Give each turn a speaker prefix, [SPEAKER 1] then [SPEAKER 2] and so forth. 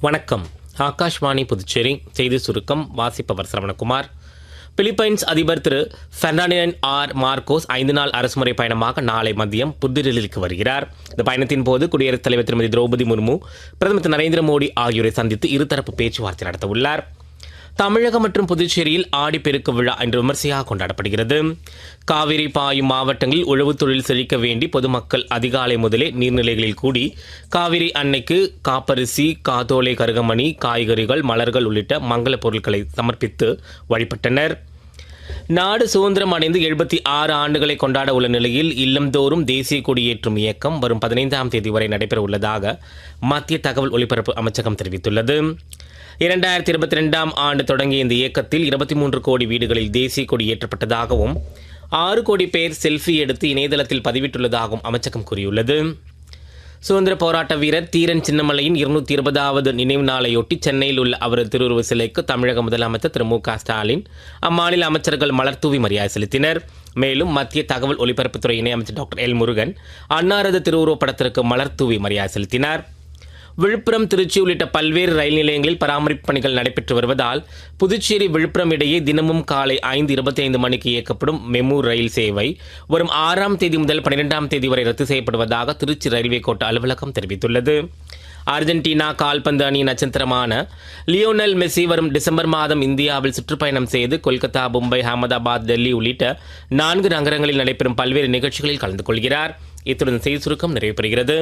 [SPEAKER 1] வணக்கம். ஆகாஷ்வாணி புதுச்சேரி செய்தி சுருக்கம் வாசிப்பவர் சரவணகுமார். பிலிப்பைன்ஸ் அதிபர் திரு பெர்னாண்டினோ ஆர் மார்கோஸ் 5 நாள் அரசுமுறை பயணமாக நாளை மதியம் புதுடில்லிக்கு வருகிறார். இந்த பயணத்தின் போது குடியரசுத் தலைவர் திருமதி திரௌபதி முர்மு, பிரதமர் திரு நரேந்திர மோடி ஆகியோரை சந்தித்து இருதரப்பு பேச்சுவார்த்தை நடத்த உள்ளார். தமிழகம் மற்றும் புதுச்சேரியில் ஆடிப்பெருக்கு விழா இன்று விமர்சையாக கொண்டாடப்படுகிறது. காவிரி பாயும் மாவட்டங்களில் உழவுத் தொழில் செழிக்க வேண்டி பொதுமக்கள் அதிகாலை முதலே நீர்நிலைகளில் கூடி காவிரி அன்னைக்கு காப்பரிசி, காதோலை, கருகமணி, காய்கறிகள், மலர்கள் உள்ளிட்ட மங்கள பொருட்களை சமர்ப்பித்து வழிபட்டனர். நாடு சுதந்திரம் அடைந்து 76 ஆண்டுகளை கொண்டாட உள்ள நிலையில் இல்லந்தோறும் தேசிய கொடியேற்றும் இயக்கம் வரும் 15ஆம் தேதி வரை நடைபெற உள்ளதாக மத்திய தகவல் ஒலிபரப்பு அமைச்சகம் தெரிவித்துள்ளது. 2022ஆம் ஆண்டு தொடங்கிய இந்த இயக்கத்தில் 23 கோடி வீடுகளில் தேசிய கொடி ஏற்றப்பட்டதாகவும் 6 கோடி பேர் செல்ஃபி எடுத்து இணையதளத்தில் பதிவிட்டுள்ளதாகவும் அமைச்சகம் கூறியுள்ளது. சுதந்திர போராட்ட வீரர் தீரன் சின்னமலையின் 220வது நினைவு நாளையொட்டி சென்னையில் உள்ள அவரது திருவுருவ சிலைக்கு தமிழக முதலமைச்சர் திரு மு.க. ஸ்டாலின், அம்மாநில அமைச்சர்கள் மலர்தூவி மரியாதை செலுத்தினர். மேலும் மத்திய தகவல் ஒலிபரப்புத்துறை இணையமைச்சர் டாக்டர் எல். முருகன் அன்னாரது திருவுருவப் படத்திற்கு மலர்தூவி மரியாதை செலுத்தினார். விழுப்புரம், திருச்சி உள்ளிட்ட பல்வேறு ரயில் நிலையங்களில் பராமரிப்பு பணிகள் நடைபெற்று வருவதால் புதுச்சேரி விழுப்புரம் இடையே தினமும் காலை 5:25 மணிக்கு இயக்கப்படும் மெமு ரயில் சேவை வரும் 6ஆம் தேதி முதல் 12ஆம் தேதி வரை ரத்து செய்யப்படுவதாக திருச்சி ரயில்வே கோட்ட அலுவலகம் தெரிவித்துள்ளது. அர்ஜென்டினா கால்பந்து அணியின் நட்சத்திரமான லியோனல் மெஸ்ஸி வரும் டிசம்பர் மாதம் இந்தியாவில் சுற்றுப்பயணம் செய்து கொல்கத்தா, மும்பை, அகமதாபாத், டெல்லி உள்ளிட்ட 4 நகரங்களில் நடைபெறும் பல்வேறு நிகழ்ச்சிகளில் கலந்து கொள்கிறார். இத்துடன் செய்தி சுருக்கம் நிறைவு பெறுகிறது.